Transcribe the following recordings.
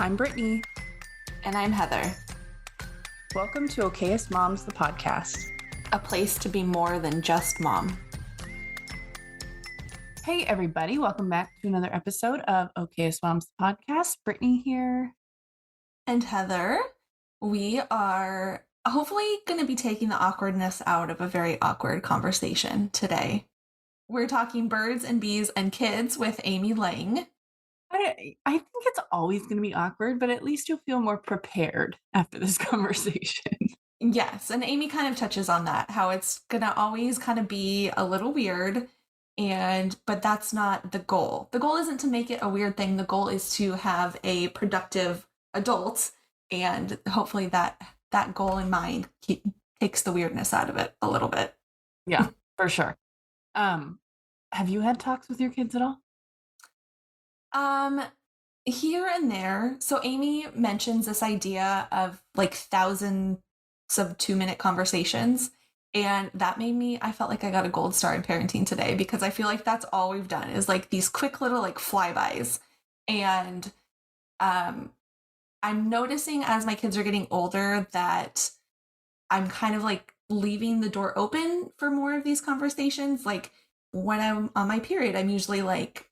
I'm Brittany. And I'm Heather. Welcome to Okayest Moms, the podcast. A place to be more than just mom. Hey, everybody. Welcome back to another episode of Okayest Moms, the podcast. Brittany here. And Heather, we are hopefully going to be taking the awkwardness out of a very awkward conversation today. We're talking birds and bees and kids with Amy Lang. I think it's always going to be awkward, but at least you'll feel more prepared after this conversation. Yes, and Amy kind of touches on that, how it's going to always kind of be a little weird, but that's not the goal. The goal isn't to make it a weird thing. The goal is to have a productive adult, and hopefully that goal in mind takes the weirdness out of it a little bit. Yeah, for sure. Have you had talks with your kids at all? Here and there. So Amy mentions this idea of like thousands of 2-minute conversations. And that made me, I felt like I got a gold star in parenting today, because I feel like that's all we've done is like these quick little like flybys. And I'm noticing as my kids are getting older that I'm kind of like leaving the door open for more of these conversations. Like when I'm on my period, I'm usually like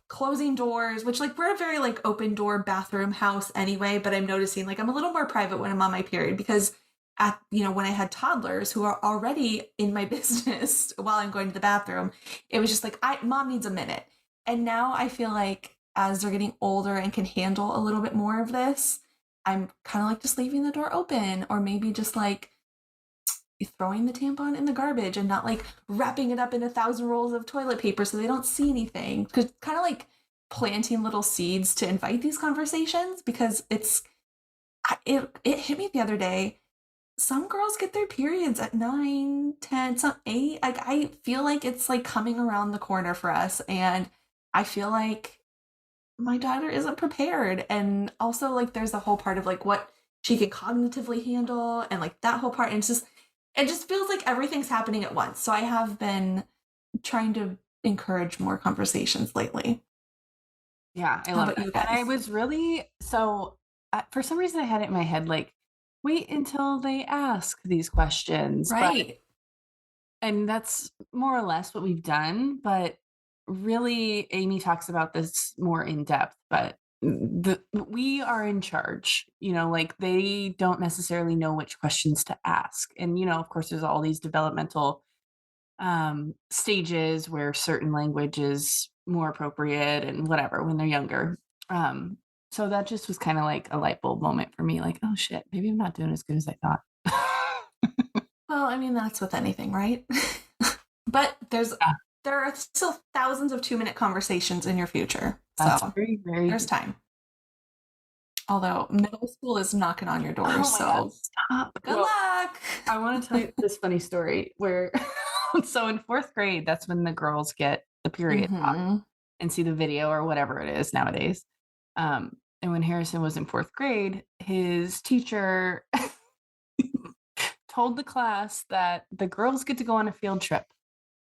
closing doors, which like we're a very like open door bathroom house anyway, but I'm noticing like I'm a little more private when I'm on my period, because when I had toddlers who are already in my business while I'm going to the bathroom, it was just like, mom needs a minute. And now I feel like as they're getting older and can handle a little bit more of this, I'm kind of like just leaving the door open, or maybe just like throwing the tampon in the garbage and not like wrapping it up in 1,000 rolls of toilet paper so they don't see anything. Because kind of like planting little seeds to invite these conversations, because it hit me the other day. Some girls get their periods at 9, 10, some 8. Like I feel like it's like coming around the corner for us, and I feel like my daughter isn't prepared. And also like there's the whole part of like what she can cognitively handle, and like that whole part, and it just feels like everything's happening at once. So I have been trying to encourage more conversations lately. Yeah, I love that. And I was really, for some reason I had it in my head, like, wait until they ask these questions. Right. And that's more or less what we've done. But really, Amy talks about this more in depth, but we are in charge, like they don't necessarily know which questions to ask. And, of course, there's all these developmental stages where certain language is more appropriate and whatever when they're younger. So that just was kind of like a light bulb moment for me, like, oh shit, maybe I'm not doing as good as I thought. Well, I mean, that's with anything, right? But there are still thousands of 2-minute conversations in your future. That's so very, very there's time. Although middle school is knocking on your door, God, stop. Good luck. I want to tell you this funny story where, so in 4th grade, that's when the girls get the period talk and see the video or whatever it is nowadays. And when Harrison was in 4th grade, his teacher told the class that the girls get to go on a field trip,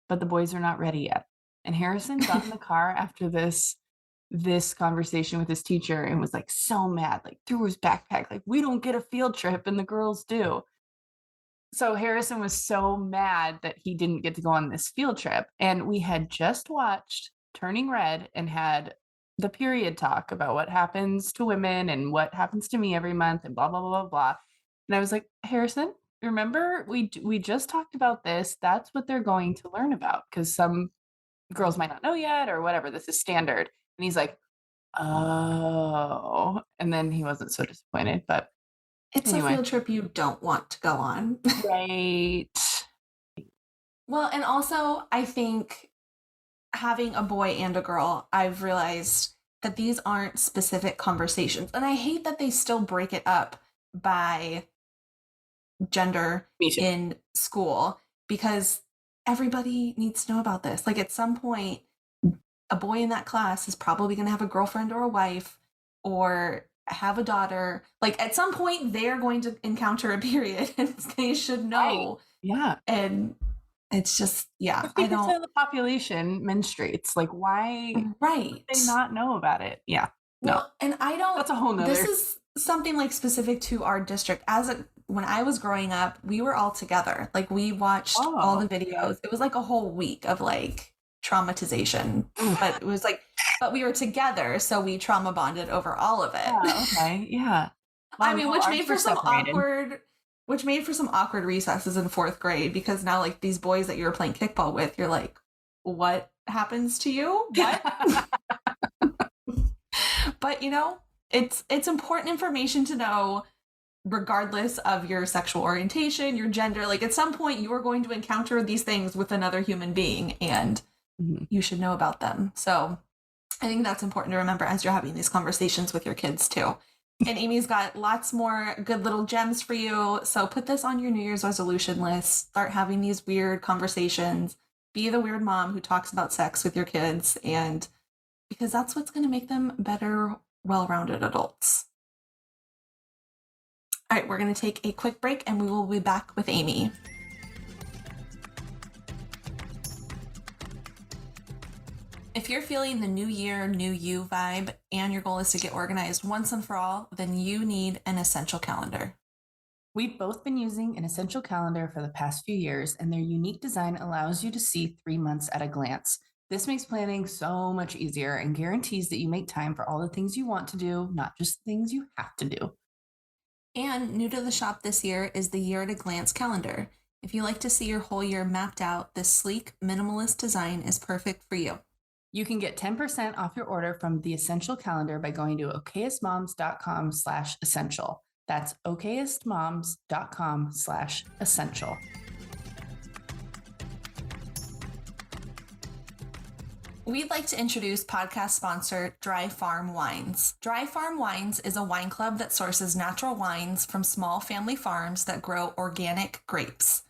but the boys are not ready yet. And Harrison got in the car after this conversation with his teacher and was like so mad, like threw his backpack, like, we don't get a field trip and the girls do. So Harrison was so mad that he didn't get to go on this field trip. And we had just watched Turning Red and had the period talk about what happens to women and what happens to me every month and blah, blah, blah, blah, blah. And I was like, Harrison, remember we just talked about this. That's what they're going to learn about, because some girls might not know yet or whatever. This is standard. And he's like, oh. And then he wasn't so disappointed, but it's anyway. A field trip you don't want to go on. Right. Well, and also I think having a boy and a girl, I've realized that these aren't specific conversations. And I hate that they still break it up by gender in school, because everybody needs to know about this. Like at some point, a boy in that class is probably going to have a girlfriend or a wife or have a daughter. Like at some point they're going to encounter a period and they should know. Right. Yeah. And it's just, yeah. 50% of the population menstruates. Like why right. would they not know about it? Yeah. No, Well, and I don't, that's a whole this nother. is something like specific to our district. When I was growing up, we were all together. Like we watched all the Oh. videos. It was like a whole week of like traumatization, but it was like, but we were together. So we trauma bonded over all of it. Yeah, okay, yeah. I Wow, mean, no, ours were separated. which made for some awkward recesses in fourth grade because now like these boys that you were playing kickball with, you're like, what happens to you? What? But you know, it's important information to know regardless of your sexual orientation, your gender. Like at some point you are going to encounter these things with another human being and Mhm. you should know about them. So I think that's important to remember as you're having these conversations with your kids too. And Amy's got lots more good little gems for you. So put this on your New Year's resolution list. Start having these weird conversations. Be the weird mom who talks about sex with your kids, and because that's what's going to make them better, well-rounded adults. All right, we're going to take a quick break and we will be back with Amy. If you're feeling the new year, new you vibe, and your goal is to get organized once and for all, then you need an essential calendar. We've both been using an essential calendar for the past few years, and their unique design allows you to see 3 months at a glance. This makes planning so much easier and guarantees that you make time for all the things you want to do, not just things you have to do. And new to the shop this year is the Year at a Glance calendar. If you like to see your whole year mapped out, this sleek, minimalist design is perfect for you. You can get 10% off your order from the Essential Calendar by going to okayestmoms.com/essential. That's okayestmoms.com/essential. We'd like to introduce podcast sponsor Dry Farm Wines. Dry Farm Wines is a wine club that sources natural wines from small family farms that grow organic grapes.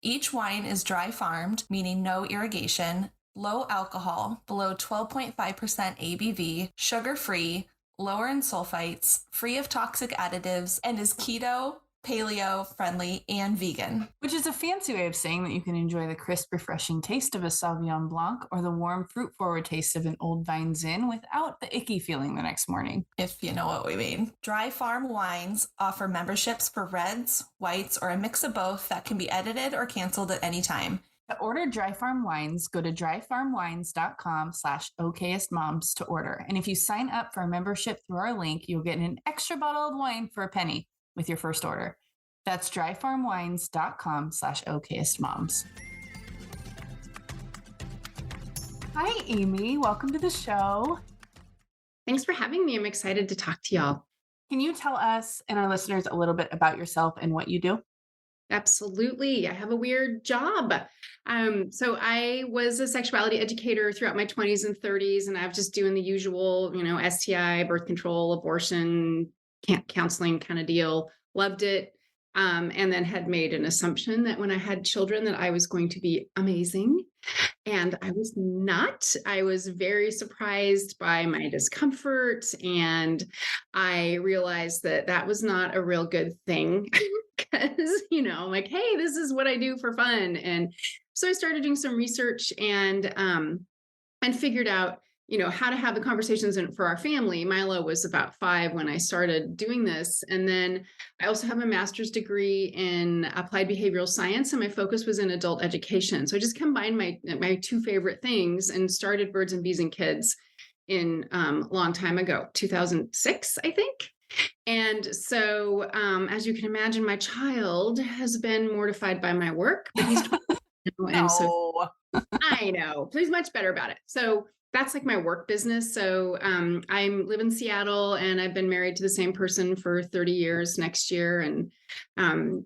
Each wine is dry farmed, meaning no irrigation, low alcohol, below 12.5% ABV, sugar-free, lower in sulfites, free of toxic additives, and is keto, paleo friendly, and vegan. Which is a fancy way of saying that you can enjoy the crisp, refreshing taste of a Sauvignon Blanc or the warm, fruit-forward taste of an Old Vine Zin without the icky feeling the next morning. If you know what we mean. Dry Farm Wines offer memberships for reds, whites, or a mix of both that can be edited or canceled at any time. To order Dry Farm Wines, go to dryfarmwines.com/okayestmoms to order. And if you sign up for a membership through our link, you'll get an extra bottle of wine for a penny with your first order. That's dryfarmwines.com/okayestmoms. Hi, Amy. Welcome to the show. Thanks for having me. I'm excited to talk to y'all. Can you tell us and our listeners a little bit about yourself and what you do? Absolutely. I have a weird job. So I was a sexuality educator throughout my 20s and 30s, and I was just doing the usual, STI, birth control, abortion, counseling kind of deal. Loved it. And then had made an assumption that when I had children that I was going to be amazing. And I was not. I was very surprised by my discomfort. And I realized that that was not a real good thing because, I'm like, hey, this is what I do for fun. And so I started doing some research and figured out, how to have the conversations for our family. Milo was about 5 when I started doing this. And then I also have a master's degree in applied behavioral science, and my focus was in adult education. So I just combined my two favorite things and started Birds and Bees and Kids in a long time ago, 2006, I think. And so, as you can imagine, my child has been mortified by my work, but he's 12 now, and so I know, but he's much better about it. So that's like my work business. So I live in Seattle, and I've been married to the same person for 30 years next year. And,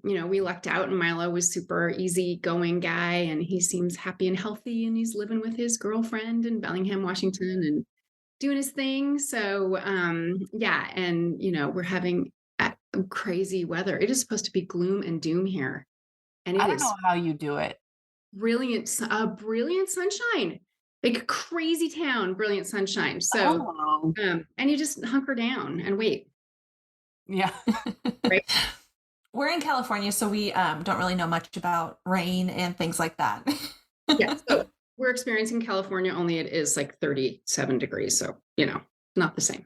we lucked out, and Milo was super easygoing guy, and he seems happy and healthy, and he's living with his girlfriend in Bellingham, Washington, and doing his thing. So yeah. And, we're having crazy weather. It is supposed to be gloom and doom here. And I it don't know is how you do it. brilliant sunshine, like a crazy town, brilliant sunshine. So, Oh, and you just hunker down and wait, yeah. right? We're in California, so we don't really know much about rain and things like that. Yeah. So we're experiencing California, only it is like 37 degrees. So, not the same.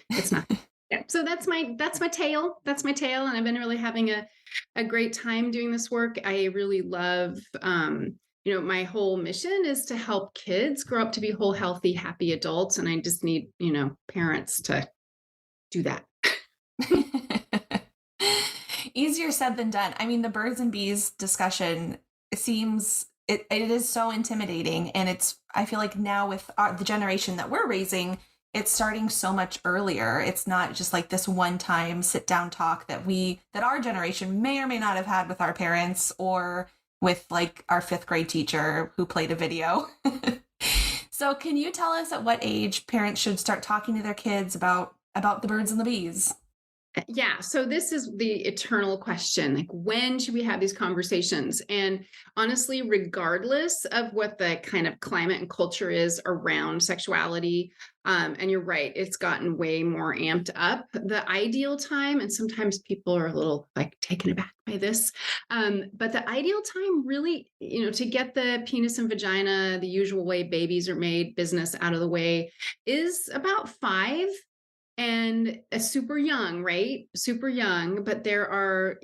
It's not. Yeah. So that's my tale. That's my tale. And I've been really having a great time doing this work. I really love my whole mission is to help kids grow up to be whole, healthy, happy adults. And I just need, parents to do that. Easier said than done. I mean, the birds and bees discussion it is so intimidating, and I feel like now with the generation that we're raising, it's starting so much earlier. It's not just like this one time sit down talk that our generation may or may not have had with our parents or with like our 5th grade teacher who played a video. So can you tell us at what age parents should start talking to their kids about the birds and the bees? Yeah. So this is the eternal question. Like, when should we have these conversations? And honestly, regardless of what the kind of climate and culture is around sexuality, and you're right, it's gotten way more amped up. The ideal time, and sometimes people are a little like taken aback by this, but the ideal time really, to get the penis and vagina, the usual way babies are made, business out of the way, is about 5 and super young, right? Super young, but there are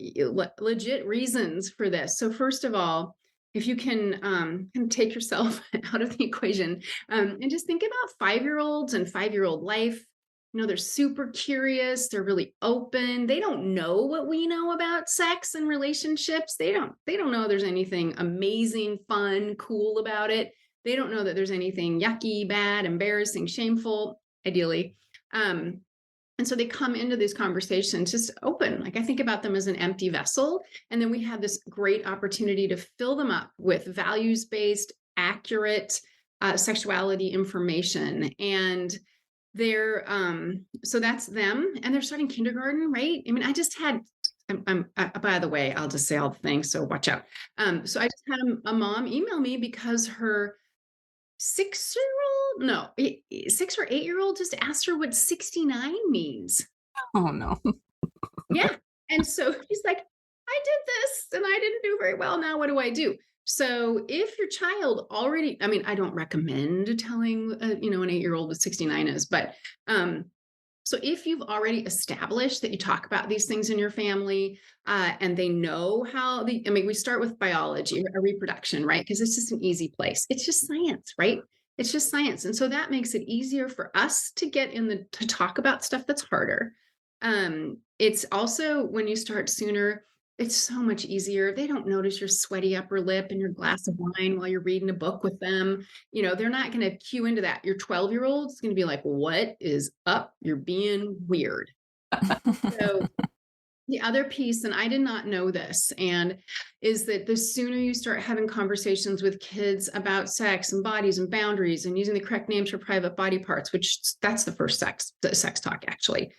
legit reasons for this. So first of all, if you can kind of take yourself out of the equation and just think about 5-year-olds and 5-year-old life. They're super curious. They're really open. They don't know what we know about sex and relationships. They don't know there's anything amazing, fun, cool about it. They don't know that there's anything yucky, bad, embarrassing, shameful, ideally. And so they come into these conversations just open. Like, I think about them as an empty vessel. And then we have this great opportunity to fill them up with values-based, accurate sexuality information. And they're, so that's them. And they're starting kindergarten, right? I mean, I just had, by the way, I'll just say all the things, so watch out. So I just had a mom email me because her 6-year-old, no, 6 or 8-year-old just asked her what 69 means. Oh no. Yeah. And so she's like, I did this and I didn't do very well. Now what do I do? So if your child already, I mean, I don't recommend telling, an 8-year-old what 69 is, but so if you've already established that you talk about these things in your family, and they know we start with biology or reproduction, right? Because it's just an easy place. It's just science, right? It's just science. And so that makes it easier for us to to talk about stuff that's harder. It's also, when you start sooner, it's so much easier. They don't notice your sweaty upper lip and your glass of wine while you're reading a book with them. They're not going to cue into that. Your 12-year-old is going to be like, what is up? You're being weird. So the other piece, and I did not know this, and is that the sooner you start having conversations with kids about sex and bodies and boundaries and using the correct names for private body parts, which that's the first sex talk, actually.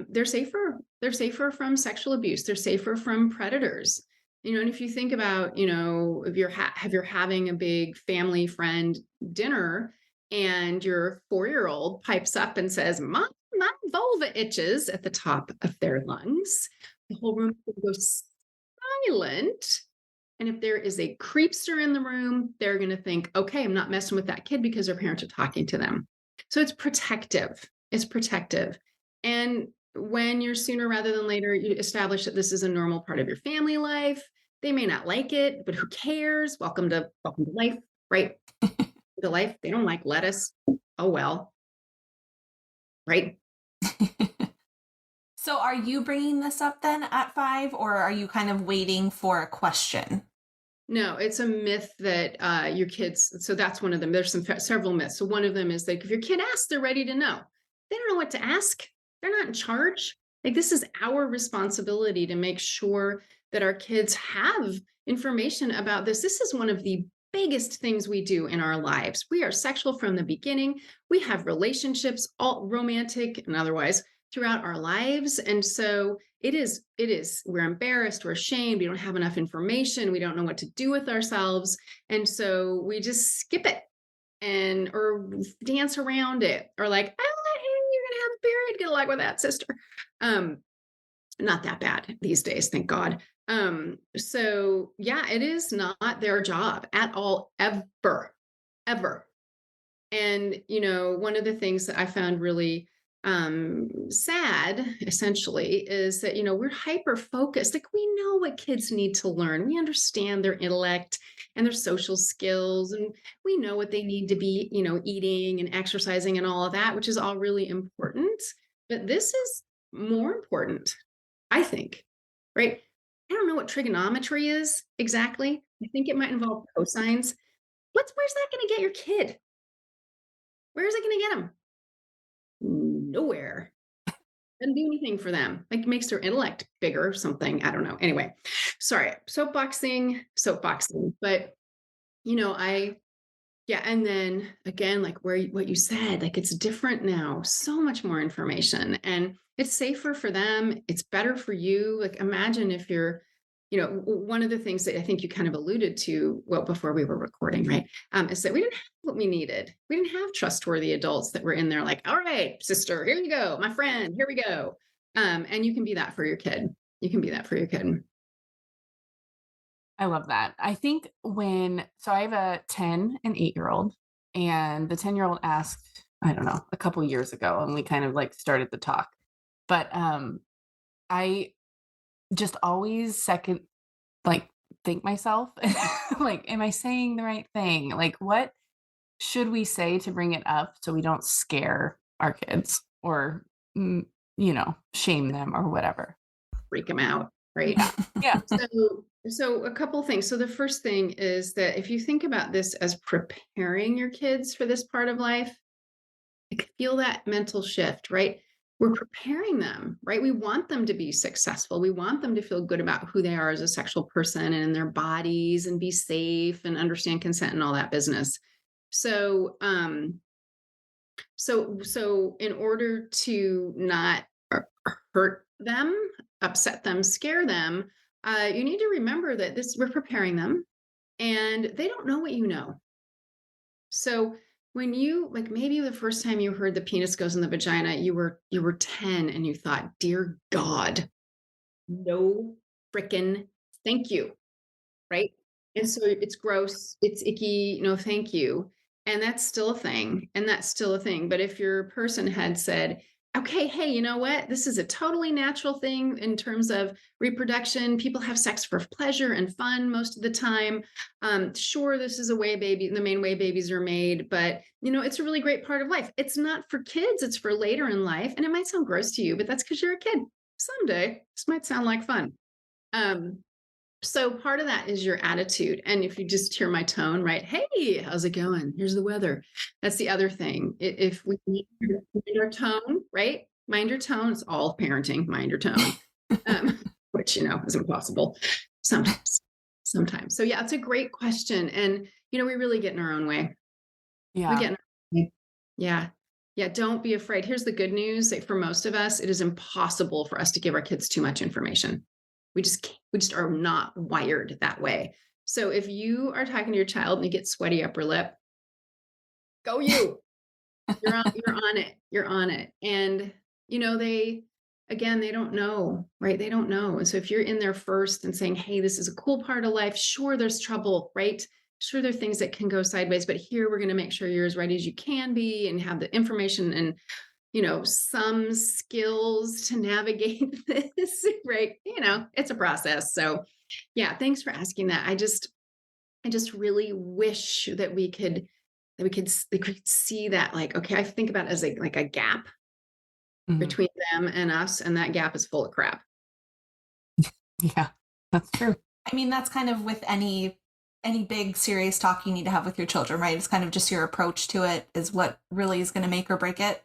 They're safer. They're safer from sexual abuse. They're safer from predators. And if you think about, if you're having a big family friend dinner and your 4-year-old pipes up and says, Mom, my vulva itches at the top of their lungs, the whole room will go silent. And if there is a creepster in the room, they're going to think, okay, I'm not messing with that kid because their parents are talking to them. So it's protective. It's protective. And when you're sooner rather than later, you establish that this is a normal part of your family life. They may not like it, but who cares? Welcome to life, right? To life. They don't like lettuce. Oh, well. Right. So are you bringing this up then at 5, or are you kind of waiting for a question? No, it's a myth that your kids, so that's one of them. There's several myths. So one of them is like, if your kid asks, they're ready to know. They don't know what to ask. They're not in charge. Like, this is our responsibility to make sure that our kids have information about this. This is one of the biggest things we do in our lives. We are sexual from the beginning. We have relationships, all romantic and otherwise, throughout our lives. And so it is, we're embarrassed, we're ashamed, we don't have enough information, we don't know what to do with ourselves. And so we just skip it or dance around it, or like, hey, you're gonna have a period, good luck with that, sister. Not that bad these days, thank God. So yeah, it is not their job at all, ever. And one of the things that I found really sad essentially is that, we're hyper focused. Like, we know what kids need to learn. We understand their intellect and their social skills, and we know what they need to be, eating and exercising and all of that, which is all really important. But this is more important, I think, right? I don't know what trigonometry is exactly. I think it might involve cosines. Where's that going to get your kid? Where is it going to get them? Nowhere. Doesn't do anything for them. Like, makes their intellect bigger or something. I don't know. Anyway, sorry, soapboxing. But I yeah, and then again, like what you said, like, it's different now. So much more information, and it's safer for them. It's better for you. Like, imagine if you're, one of the things that I think you kind of alluded to, well, before we were recording, right? Is that we didn't have what we needed. We didn't have trustworthy adults that were in there like, all right, sister, here you go, my friend, here we go. And you can be that for your kid. You can be that for your kid. I love that. I think so I have a 10 and 8-year-old, and the 10-year-old asked, I don't know, a couple years ago, and we kind of like started the talk. But I just always like think myself, like, am I saying the right thing? Like, what should we say to bring it up so we don't scare our kids or, shame them or whatever? Freak them out, right? Yeah. Yeah. So a couple things. So the first thing is that if you think about this as preparing your kids for this part of life, like, feel that mental shift, right? We're preparing them, right? We want them to be successful. We want them to feel good about who they are as a sexual person and in their bodies, and be safe and understand consent and all that business. So, so in order to not hurt them, upset them, scare them, you need to remember that we're preparing them, and they don't know what you know. So when you, like, maybe the first time you heard the penis goes in the vagina, you were 10 and you thought, dear God, no frickin' thank you. Right? And so it's gross, it's icky, no thank you. And that's still a thing. And that's still a thing. But if your person had said, okay, hey, you know what? This is a totally natural thing in terms of reproduction. People have sex for pleasure and fun most of the time. Sure, this is the main way babies are made, but it's a really great part of life. It's not for kids, it's for later in life. And it might sound gross to you, but that's because you're a kid. Someday this might sound like fun. Um, so part of that is your attitude. And if you just hear my tone, right? Hey, how's it going? Here's the weather. That's the other thing. If we mind our tone, right? Mind your tone. It's all parenting, mind your tone, which, is impossible sometimes. Sometimes. So yeah, it's a great question. And, we really get in our own way. We Yeah. get in our own way. Yeah. Yeah. Don't be afraid. Here's the good news. Like, for most of us, it is impossible for us to give our kids too much information. We just are not wired that way. So if you are talking to your child and you get sweaty upper lip, go you. You're on it. You're on it. And they don't know, right? They don't know. And so if you're in there first and saying, hey, this is a cool part of life, sure, there's trouble, right? Sure, there are things that can go sideways, but here we're going to make sure you're as ready as you can be and have the information and some skills to navigate this, right? It's a process. So yeah, thanks for asking that. I just really wish that we could see that, like, okay, I think about it as like a gap Mhm. between them and us, and that gap is full of crap. Yeah. That's true. I mean, that's kind of with any big serious talk you need to have with your children, right? It's kind of just your approach to it is what really is going to make or break it.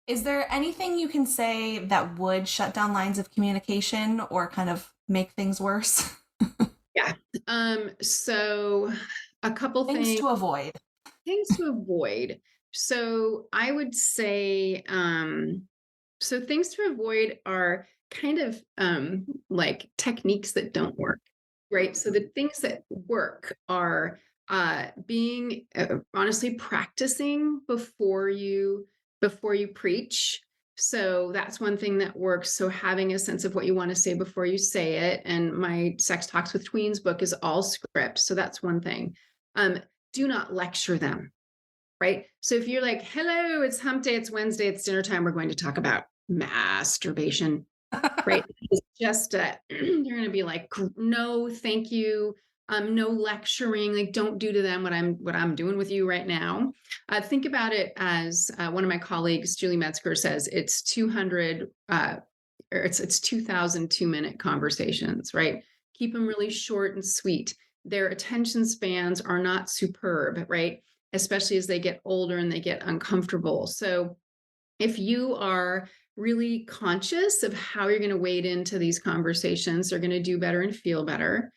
Is there anything you can say that would shut down lines of communication or kind of make things worse? Yeah. So a couple Things things to avoid. things to avoid. So I would say, so things to avoid are kind of like techniques that don't work, right? So the things that work are being honestly practicing before you preach. So that's one thing that works. So having a sense of what you want to say before you say it. And my Sex Talks with Tweens book is all script. So that's one thing. Do not lecture them. right? So if you're like, hello, it's hump day, it's Wednesday, it's dinner time, we're going to talk about masturbation, right? It's just you're going to be like, no, thank you. No lecturing. Like, don't do to them what I'm doing with you right now. Think about it as one of my colleagues, Julie Metzger, says it's 200 or it's 2,000 2-minute conversations, right? Keep them really short and sweet. Their attention spans are not superb, right? Especially as they get older and they get uncomfortable. So if you are really conscious of how you're going to wade into these conversations, they're going to do better and feel better.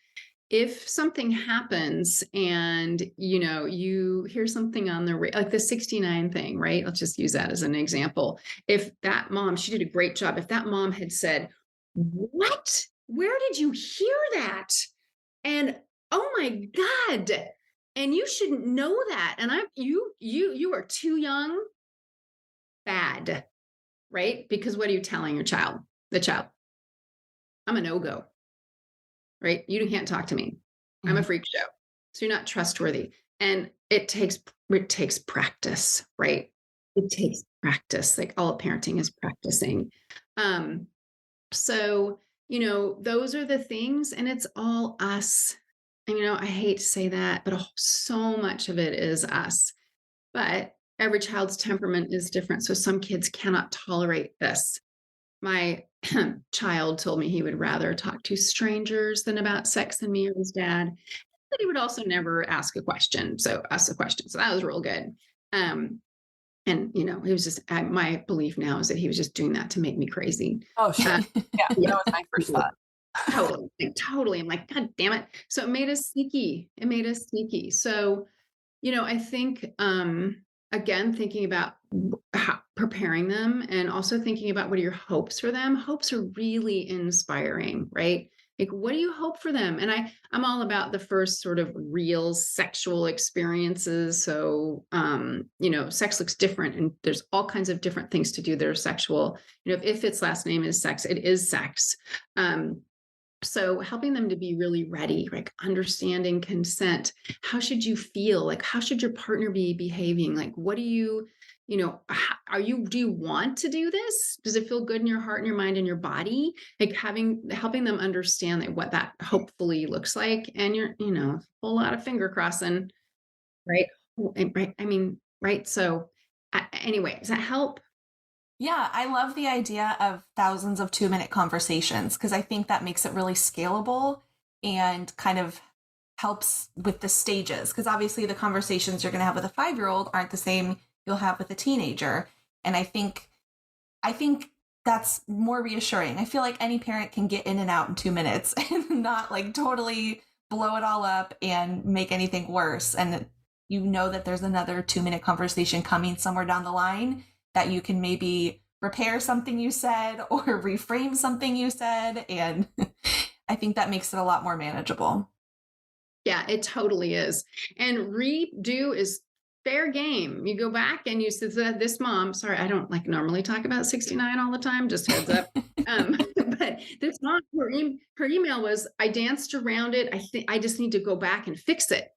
If something happens and you hear something on the like the 69 thing, right? Let's just use that as an example. If that mom, she did a great job. If that mom had said, "What? Where did you hear that?" And oh my God. And you shouldn't know that. And you are too young, bad, right? Because what are you telling your child? The child, I'm a no-go, right? You can't talk to me. I'm a Mhm. freak show. So you're not trustworthy. And it takes practice, right? It takes practice. Like all parenting is practicing. Um, so, those are the things, and it's all us. And I hate to say that, but so much of it is us. But every child's temperament is different. So some kids cannot tolerate this. My child told me he would rather talk to strangers than about sex than me or his dad. But he would also never ask a question. So ask a question. So that was real good. Um, and he was just my belief now is that he was just doing that to make me crazy. Oh, sure. Uh, Yeah, yeah, that was my first thought. totally, like, totally. I'm like, God damn it. So it made us sneaky. It made us sneaky. So I think, again, thinking about preparing them and also thinking about what are your hopes for them. Hopes are really inspiring, right? Like, what do you hope for them? And I'm all about the first sort of real sexual experiences. So, sex looks different and there's all kinds of different things to do that are sexual. If its last name is sex, it is sex. So helping them to be really ready, like understanding consent. How should you feel? Like, how should your partner be behaving? Like, what do do you want to do this? Does it feel good in your heart and your mind and your body? Like helping them understand like what that hopefully looks like. And a whole lot of finger crossing, right? Right. I mean, right. So anyway, does that help? Yeah, I love the idea of thousands of 2-minute conversations because I think that makes it really scalable and kind of helps with the stages. Because obviously, the conversations you're going to have with a 5-year-old aren't the same you'll have with a teenager. And I think that's more reassuring. I feel like any parent can get in and out in 2 minutes and not like totally blow it all up and make anything worse. And that there's another 2-minute conversation coming somewhere down the line that you can maybe repair something you said or reframe something you said. And I think that makes it a lot more manageable. Yeah, it totally is. And redo is fair game. You go back and you said that this mom, sorry, I don't like normally talk about 69 all the time, just heads up. But this mom, her email was, I danced around it. I think I just need to go back and fix it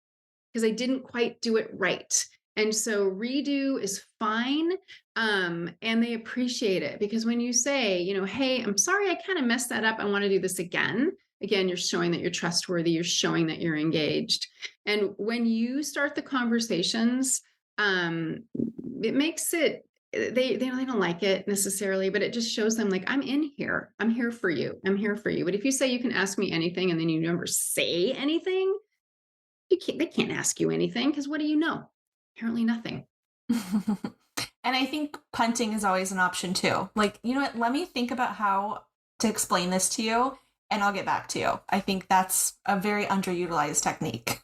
because I didn't quite do it right. And so redo is fine. And they appreciate it because when you say, hey, I'm sorry, I kind of messed that up. I want to do this again. Again, you're showing that you're trustworthy. You're showing that you're engaged. And when you start the conversations, it makes it, they don't like it necessarily, but it just shows them like, I'm in here. I'm here for you. I'm here for you. But if you say you can ask me anything and then you never say anything, they can't ask you anything because what do you know? Apparently nothing. And I think punting is always an option too. Like, you know what? Let me think about how to explain this to you and I'll get back to you. I think that's a very underutilized technique.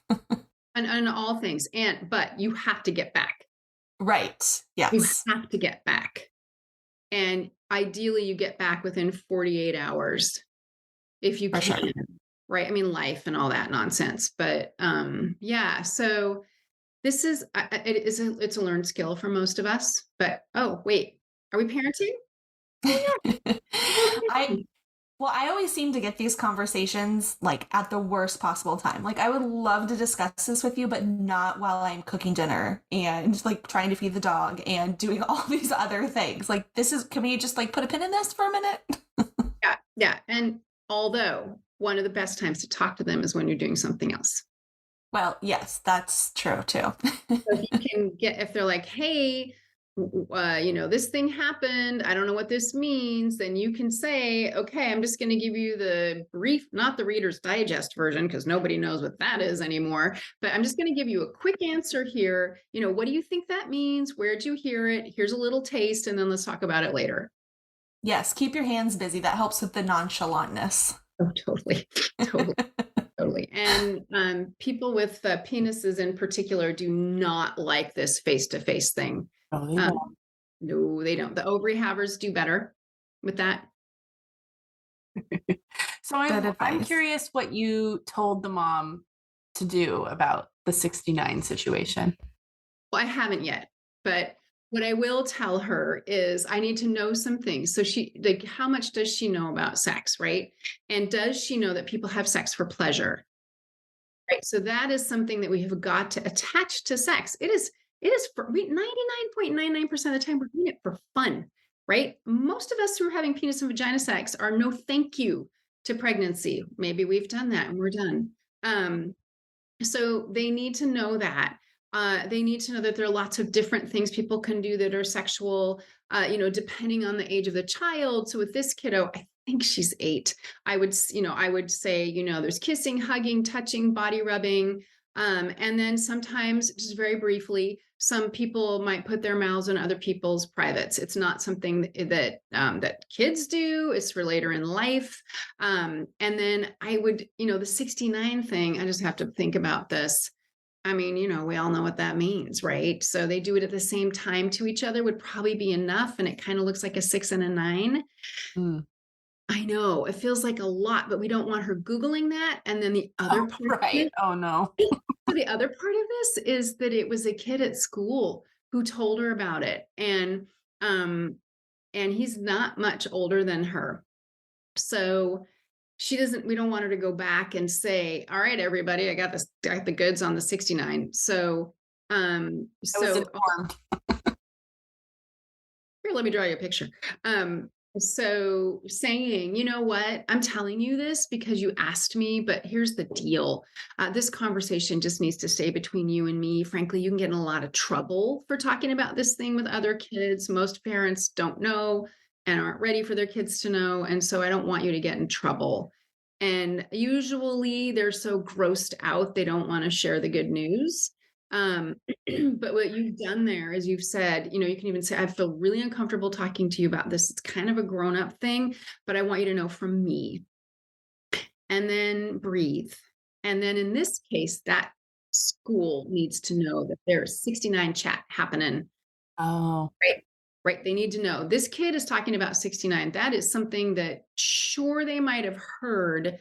And all things. But you have to get back. Right. You Yes. have to get back. And ideally you get back within 48 hours if you For sure. can. Right. I mean, life and all that nonsense. But yeah. So this is it's a learned skill for most of us. But oh wait, are we parenting? Oh yeah. I Well, I always seem to get these conversations like at the worst possible time. Like, I would love to discuss this with you, but not while I'm cooking dinner and like trying to feed the dog and doing all these other things. Like, can we just like put a pin in this for a minute? Yeah, yeah. And although one of the best times to talk to them is when you're doing something else. Well, yes, that's true too. So if you can get, if they're like, hey, this thing happened. I don't know what this means. Then you can say, okay, I'm just going to give you the brief, not the Reader's Digest version, because nobody knows what that is anymore. But I'm just going to give you a quick answer here. What do you think that means? Where'd you hear it? Here's a little taste, and then let's talk about it later. Yes, keep your hands busy. That helps with the nonchalantness. Oh, totally, totally. Totally. And people with penises in particular do not like this face-to-face thing. Oh, they Um, don't. no, they don't. The ovary havers do better with that. So Good I'm advice. curious what you told the mom to do about the 69 situation. Well, I haven't yet, but what I will tell her is I need to know some things. So like, how much does she know about sex, right? And does she know that people have sex for pleasure? Right. So that is something that we have got to attach to sex. It is for 99.99% of the time we're doing it for fun, right? Most of us who are having penis and vagina sex are no thank you to pregnancy. Maybe we've done that and we're done. So they need to know that. They need to know that there are lots of different things people can do that are sexual, depending on the age of the child. So with this kiddo, I think she's 8. I would say, there's kissing, hugging, touching, body rubbing. And then sometimes, just very briefly, some people might put their mouths on other people's privates. It's not something that kids do. It's for later in life. And then I would, the 69 thing, I just have to think about this. I mean, we all know what that means, right? So they do it at the same time to each other would probably be enough. And it kind of looks like a 6 and a 9. Mm. I know it feels like a lot, but we don't want her Googling that. And then the other part of Right. it, Oh, no. so the other part of this is that it was a kid at school who told her about it. Um, and he's not much older than her. So we don't want her to go back and say, all right, everybody, I got the goods on the 69. So, I was so informed. here, let me draw you a picture. So saying, you know what, I'm telling you this because you asked me, but here's the deal. This conversation just needs to stay between you and me. Frankly, you can get in a lot of trouble for talking about this thing with other kids. Most parents don't know and aren't ready for their kids to know. And so I don't want you to get in trouble. And usually they're so grossed out, they don't want to share the good news. Um, but what you've done there is you've said, you can even say, I feel really uncomfortable talking to you about this. It's kind of a grown up thing, but I want you to know from me. And then breathe. And then in this case, that school needs to know that there's 69 chat happening. Oh, Right. Right. They need to know this kid is talking about 69. That is something that sure they might have heard,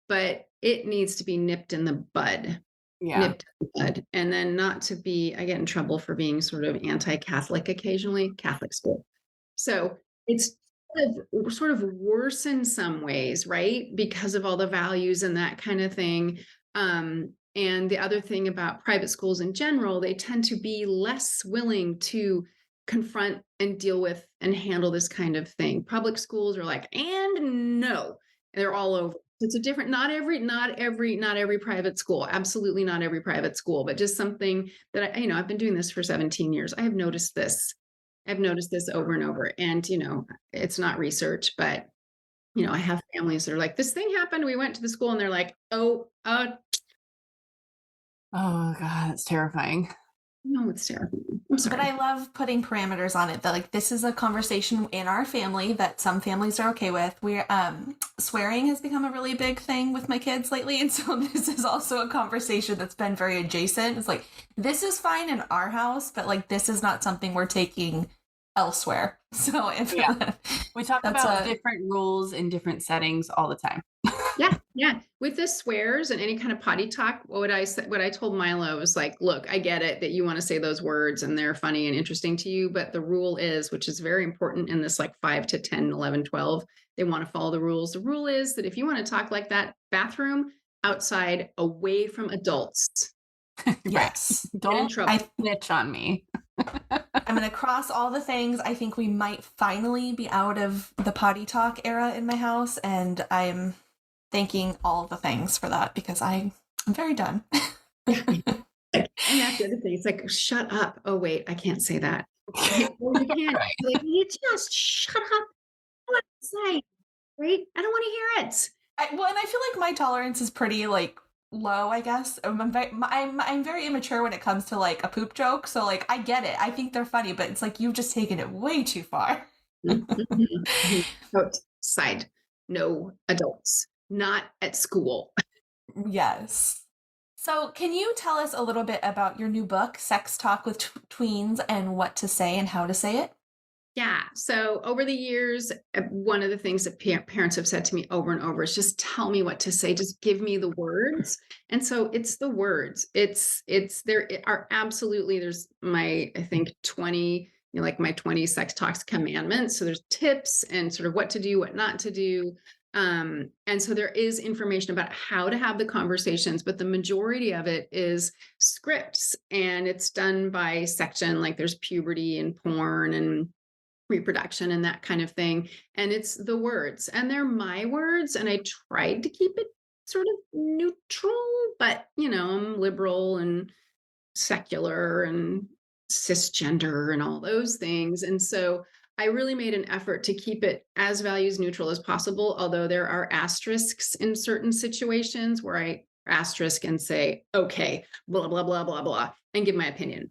but it needs to be nipped in the bud. yeah. Nipped in the bud. And then not to be, I get in trouble for being sort of anti-Catholic occasionally, Catholic school. So it's sort of worse in some ways, right? Because of all the values and that kind of thing. And the other thing about private schools in general, they tend to be less willing to confront and deal with and handle this kind of thing. Public schools are like, and no, they're all over. It's a different, not every private school, absolutely not every private school, but just something that I've been doing this for 17 years. I have noticed this. I've noticed this over and over. And, it's not research, but, I have families that are like, this thing happened. We went to the school and they're like, oh, Oh, God, it's terrifying. no, it's terrible. I'm sorry. But I love putting parameters on it that like this is a conversation in our family that some families are okay with. We're swearing has become a really big thing with my kids lately. And so this is also a conversation that's been very adjacent. It's like this is fine in our house, but like this is not something we're taking elsewhere. So We talk about different rules in different settings all the time. Yeah. With the swears and any kind of potty talk, what I said, what I told Milo was like, look, I get it that you want to say those words and they're funny and interesting to you, but the rule is, which is very important in this like 5 to 10, 11, 12, they want to follow the rules. The rule is that if you want to talk like that, bathroom, outside, away from adults, Right. Yes. get in Don't trouble. snitch on me. I'm going to cross all the things. I think we might finally be out of the potty talk era in my house, and I'm thanking all of the things for that because I'm very done. Like, and that's the other thing. It's like, shut up. Oh, wait, I can't say that. Well, you can. Right. Like, you just shut up. What say? Right? I don't want to hear it. Well, and I feel like my tolerance is pretty like low. I guess I'm very immature when it comes to like a poop joke. So like I get it. I think they're funny, but it's like you've just taken it way too far. Outside, no adults, not at school. Yes. So, can you tell us a little bit about your new book, Sex Talk with Tweens, and what to say and how to say it? Yeah. So over the years, one of the things that parents have said to me over and over is just tell me what to say. Just give me the words. And so it's the words. There are absolutely, there's my, I think 20, like my 20 sex talks commandments. So there's tips and sort of what to do, what not to do. And so there is information about how to have the conversations, but the majority of it is scripts and it's done by section, like there's puberty and porn and reproduction and that kind of thing. And it's the words, and they're my words. And I tried to keep it sort of neutral, but I'm liberal and secular and cisgender and all those things. And so I really made an effort to keep it as values neutral as possible, although there are asterisks in certain situations where I asterisk and say, okay, blah, blah, blah, blah, blah, and give my opinion.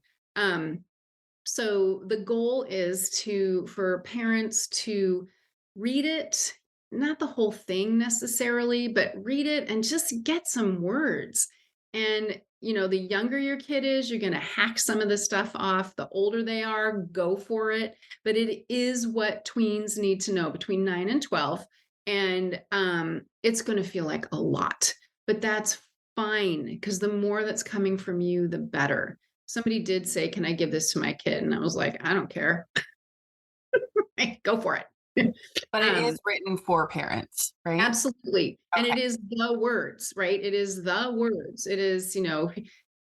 So the goal is for parents to read it, not the whole thing necessarily, but read it and just get some words. And the younger your kid is, you're going to hack some of the stuff off. The older they are, go for it. But it is what tweens need to know between 9 and 12. And it's going to feel like a lot, but that's fine because the more that's coming from you, the better. Somebody did say, can I give this to my kid? And I was like, I don't care. Go for it. But it is written for parents, right? Absolutely. And it Okay. is the words, right? It is the words. It is,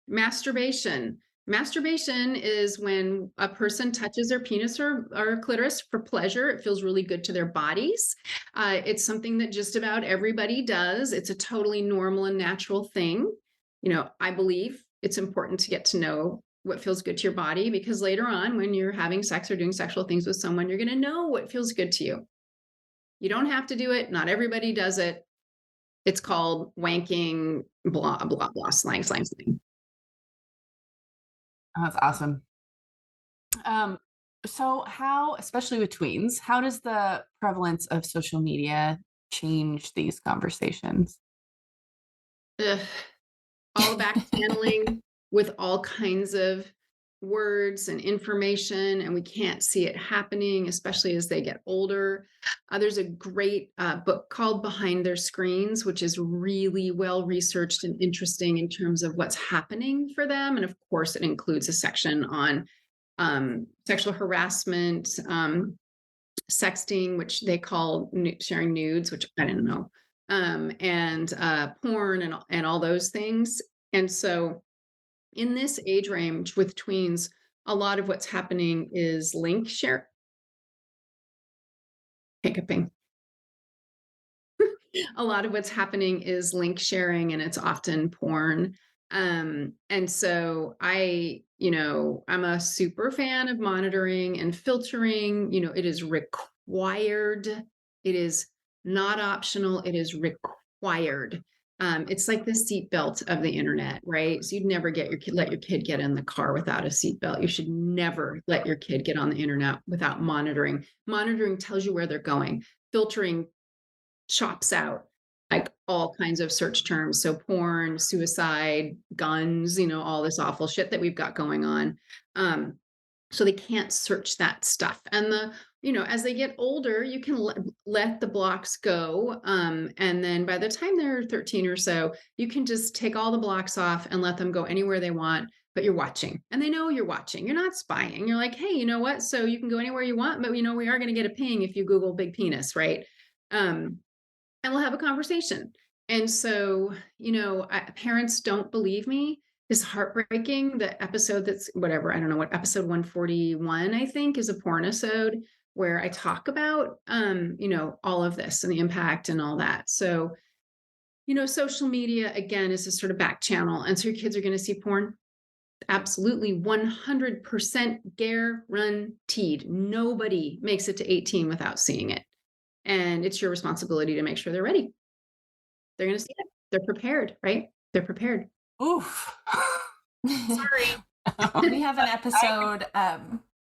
masturbation. Masturbation is when a person touches their penis or clitoris for pleasure. It feels really good to their bodies. It's something that just about everybody does. It's a totally normal and natural thing. I believe it's important to get to know what feels good to your body because later on, when you're having sex or doing sexual things with someone, you're going to know what feels good to you. You don't have to do it. Not everybody does it. It's called wanking, blah, blah, blah, slang, slang, slang. Oh, that's awesome. So how, especially with tweens, how does the prevalence of social media change these conversations? Ugh. All back channeling with all kinds of words and information, and we can't see it happening, especially as they get older. There's a great book called Behind Their Screens, which is really well researched and interesting in terms of what's happening for them. And of course, it includes a section on sexual harassment, sexting, which they call sharing nudes, which I didn't know, and porn and all those things. And so in this age range with tweens, a lot of what's happening is link share, hiccuping. A lot of what's happening is link sharing and it's often porn. And so I'm a super fan of monitoring and filtering. It is required. It is not optional. It is required. It's like the seatbelt of the internet, right? So you'd never let your kid get in the car without a seatbelt. You should never let your kid get on the internet without monitoring. Monitoring tells you where they're going. Filtering chops out like all kinds of search terms. So porn, suicide, guns, all this awful shit that we've got going on. So they can't search that stuff. And as they get older, you can let the blocks go. And then by the time they're 13 or so, you can just take all the blocks off and let them go anywhere they want, but you're watching and they know you're watching. You're not spying. You're like, hey, you know what? So you can go anywhere you want, but we are going to get a ping if you Google big penis, right? Um, and we'll have a conversation. And so, parents don't believe me is heartbreaking. The episode that's whatever, I don't know what episode 141, I think, is a porn episode where I talk about, all of this and the impact and all that. So, social media, again, is a sort of back channel. And so your kids are going to see porn. Absolutely 100% guaranteed. Nobody makes it to 18 without seeing it. And it's your responsibility to make sure they're ready. They're going to see it. They're prepared, right? They're prepared. Oof. Sorry. We have an episode,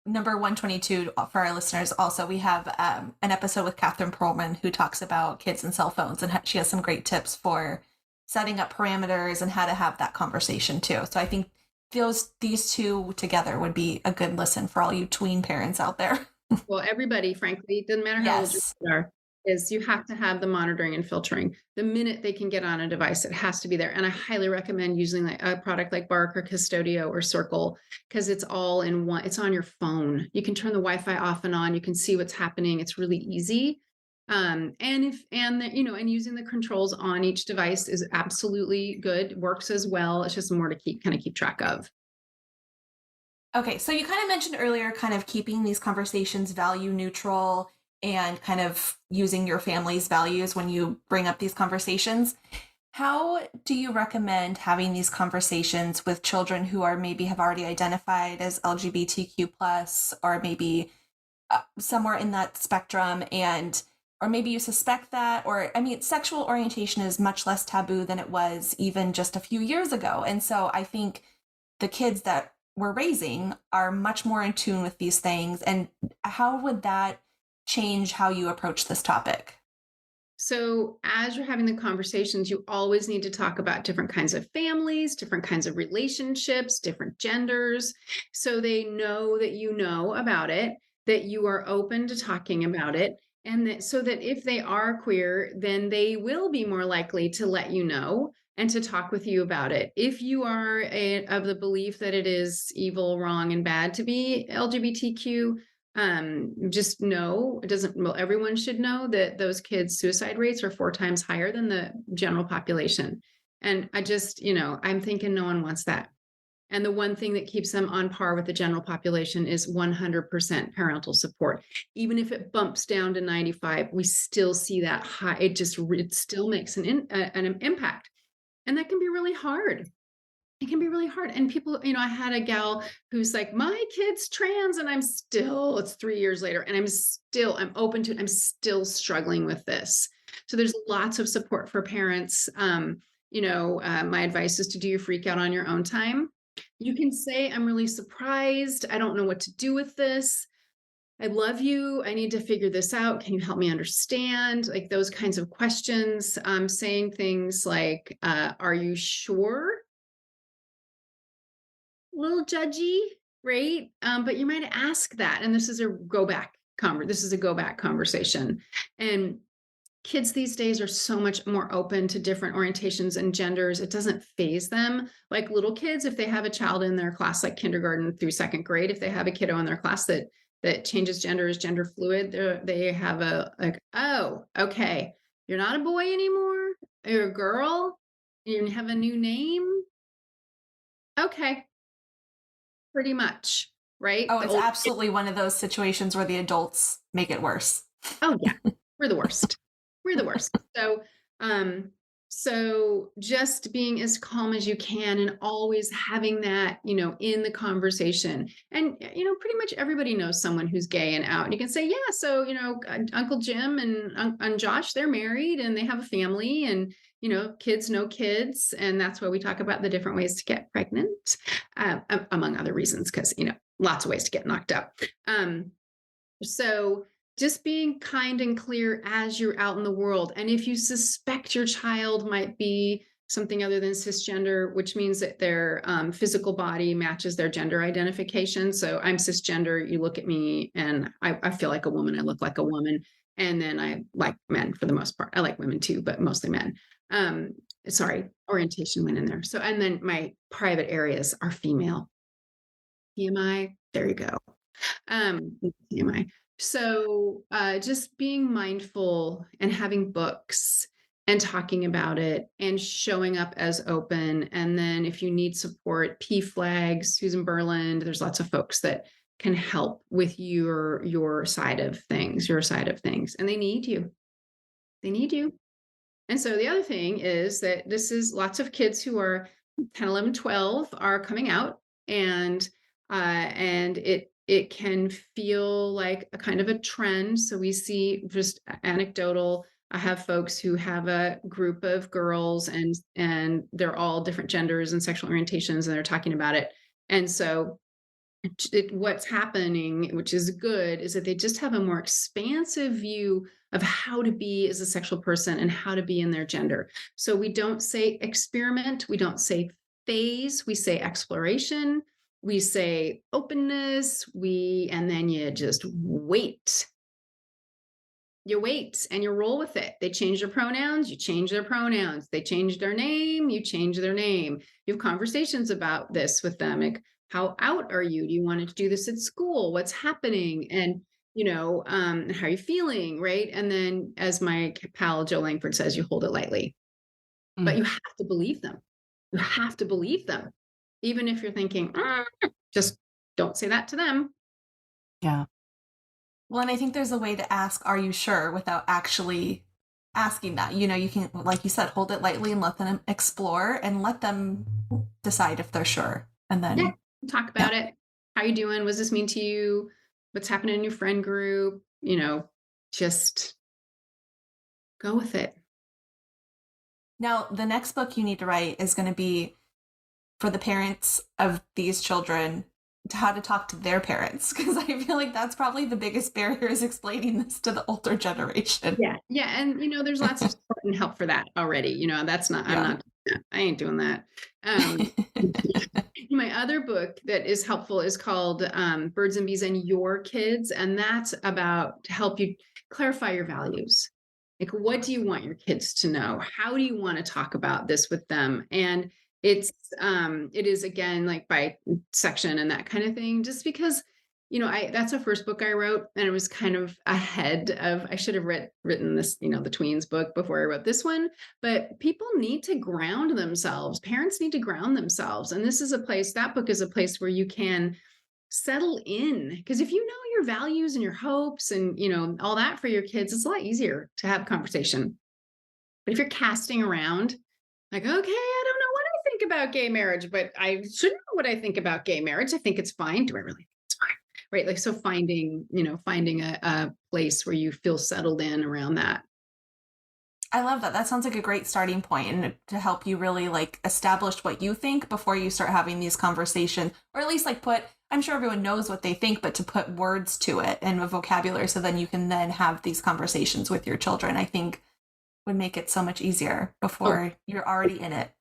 number 122 for our listeners. Also, we have an episode with Catherine Perlman who talks about kids and cell phones, and she has some great tips for setting up parameters and how to have that conversation too. So I think these two together would be a good listen for all you tween parents out there. Well, everybody, frankly, doesn't matter how old you are, is you have to have the monitoring and filtering. The minute they can get on a device, it has to be there. And I highly recommend using a product like Bark or Custodio or Circle, because it's all in one. It's on your phone. You can turn the Wi-Fi off and on. You can see what's happening. It's really easy. And using the controls on each device is absolutely good. Works as well. It's just more to keep track of. Okay, so you kind of mentioned earlier kind of keeping these conversations value neutral and kind of using your family's values when you bring up these conversations. How do you recommend having these conversations with children who are maybe have already identified as LGBTQ plus, or maybe somewhere in that spectrum, or maybe you suspect that, or I mean, sexual orientation is much less taboo than it was even just a few years ago. And so I think the kids that we're raising are much more in tune with these things. And how would that change how you approach this topic? So as you're having the conversations, you always need to talk about different kinds of families, different kinds of relationships, different genders, so they know that you know about it, that you are open to talking about it, and that so that if they are queer, then they will be more likely to let you know and to talk with you about it. If you are of the belief that it is evil, wrong, and bad to be LGBTQ, just know it doesn't, well, everyone should know that those kids' suicide rates are 4 times higher than the general population. And I'm thinking no one wants that. And the one thing that keeps them on par with the general population is 100% parental support. Even if it bumps down to 95, we still see that high. It still makes an impact. And that can be really hard. It can be really hard. And people, I had a gal who's like, my kid's trans, and it's 3 years later, and I'm open to it. I'm still struggling with this. So there's lots of support for parents. My advice is to do your freak out on your own time. You can say, I'm really surprised. I don't know what to do with this. I love you. I need to figure this out. Can you help me understand? Like those kinds of questions. Saying things like, are you sure? A little judgy, right? But you might ask that. And this is a go back conversation. And kids these days are so much more open to different orientations and genders. It doesn't phase them. Like little kids, if they have a child in their class, like kindergarten through 2nd grade, if they have a kiddo in their class that changes gender, is gender fluid, they have oh, okay, you're not a boy anymore. You're a girl. You have a new name. Okay, pretty much, right? Oh, it's absolutely one of those situations where the adults make it worse. Oh yeah, we're the worst. We're the worst. So just being as calm as you can and always having that, in the conversation. And, pretty much everybody knows someone who's gay and out. And you can say, yeah, so, Uncle Jim and Josh, they're married and they have a family and, kids know kids. And that's why we talk about the different ways to get pregnant, among other reasons, because, lots of ways to get knocked up. So just being kind and clear as you're out in the world. And if you suspect your child might be something other than cisgender, which means that their physical body matches their gender identification. So I'm cisgender. You look at me and I feel like a woman. I look like a woman. And then I like men for the most part. I like women too, but mostly men. Um, Sorry, orientation went in there. So, and then my private areas are female. TMI, there you go. TMI. So just being mindful and having books and talking about it and showing up as open. And then if you need support, P Flag, Susan Berland, there's lots of folks that can help with your side of things, and they need you. They need you. And so the other thing is that this is lots of kids who are 10, 11, 12 are coming out, and it can feel like a kind of a trend. So we see just anecdotal. I have folks who have a group of girls, and they're all different genders and sexual orientations, and they're talking about it. And so what's happening, which is good, is that they just have a more expansive view of how to be as a sexual person and how to be in their gender. So we don't say experiment, we don't say phase, we say exploration, we say openness, and then you just wait. You wait and you roll with it. They change their pronouns, you change their pronouns. They change their name, you change their name. You have conversations about this with them. Like, how out are you? Do you want to do this at school? What's happening? And how are you feeling? Right. And then, as my pal Joe Langford says, you hold it lightly. But Mm, you have to believe them. You have to believe them. Even if you're thinking, just don't say that to them. yeah. Well, and I think there's a way to ask, are you sure, without actually asking that. You can, like you said, hold it lightly and let them explore and let them decide if they're sure. And Yeah. then, Talk yeah. about it. How you doing? What does this mean to you? What's happening in your friend group? Just go with it. Now, the next book you need to write is going to be for the parents of these children, to how to talk to their parents, because I feel like that's probably the biggest barrier, is explaining this to the older generation. Yeah. Yeah. And there's lots of support and help for that already. That's not, I'm Yeah. not doing that. I ain't doing that. Um, my other book that is helpful is called Birds and Bees and Your Kids. And that's about to help you clarify your values. Like, what do you want your kids to know? How do you want to talk about this with them? And it is, again, like by section and that kind of thing, just because that's the first book I wrote, and it was kind of ahead of, I should have written this, the tweens book before I wrote this one. But people need to ground themselves. Parents need to ground themselves. And that book is a place where you can settle in. Because if you know your values and your hopes and, all that for your kids, it's a lot easier to have conversation. But if you're casting around, like, okay, I don't know what I think about gay marriage, but I should know what I think about gay marriage. I think it's fine. Do I really think it's fine? Right. Like, so finding a place where you feel settled in around that. I love that. That sounds like a great starting point, and to help you really like establish what you think before you start having these conversations, or at least like I'm sure everyone knows what they think, but to put words to it and a vocabulary, so then you can then have these conversations with your children, I think would make it so much easier before you're already in it.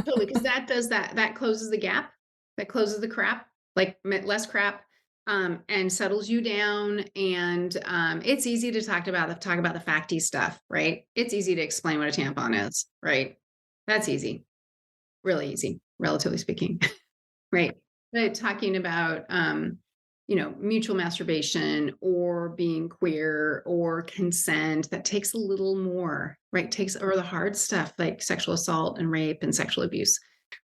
Totally. Because that closes the gap, that closes the crap, like less crap, and settles you down. And it's easy to talk about the facty stuff, right? It's easy to explain what a tampon is, right? That's easy, really easy, relatively speaking. Right. But talking about, mutual masturbation or being queer or consent, that takes a little more, right? Or the hard stuff like sexual assault and rape and sexual abuse,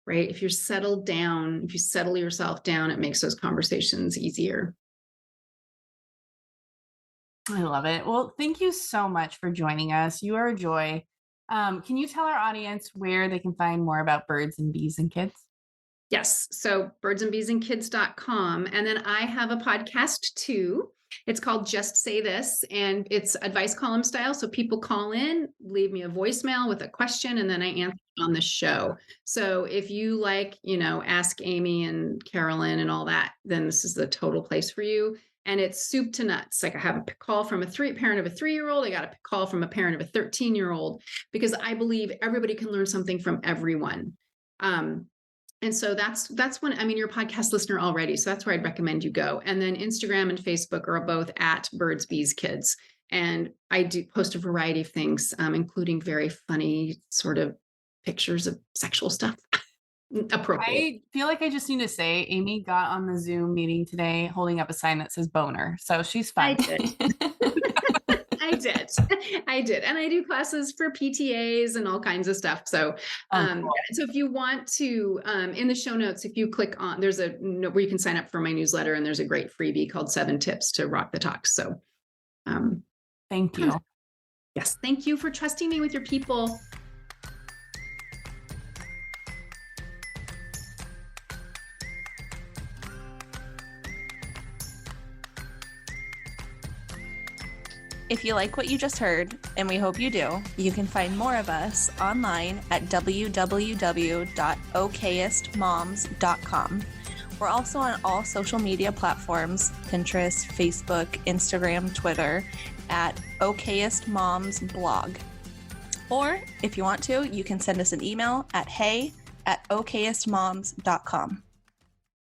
right? If you settle yourself down, it makes those conversations easier. I love it. Well, thank you so much for joining us. You are a joy. Can you tell our audience where they can find more about birds and bees and kids? Yes. So birdsandbeesandkids.com. And then I have a podcast too. It's called Just Say This, and it's advice column style. So people call in, leave me a voicemail with a question, and then I answer it on the show. So if you like, Ask Amy and Carolyn and all that, then this is the total place for you. and it's soup to nuts. Like I have a call from a parent of a 3-year-old. I got a call from a parent of a 13-year-old, because I believe everybody can learn something from everyone. And so that's when, I mean, you're a podcast listener already, so that's where I'd recommend you go. And then Instagram and Facebook are both at Birds, Bees, Kids. And I do post a variety of things, including very funny sort of pictures of sexual stuff. Appropriate. I feel like I just need to say, Amy got on the Zoom meeting today holding up a sign that says boner. So she's fine. I did. I did. And I do classes for PTAs and all kinds of stuff. So, Cool. so if you want to, in the show notes, if you click on, there's a note where you can sign up for my newsletter, and there's a great freebie called 7 Tips to Rock the Talk. So, thank you. Yes. Thank you for trusting me with your people. If you like what you just heard, and we hope you do, you can find more of us online at www.okayestmoms.com. We're also on all social media platforms, Pinterest, Facebook, Instagram, Twitter, at Okayest Moms Blog. Or if you want to, you can send us an email at hey@okayestmoms.com.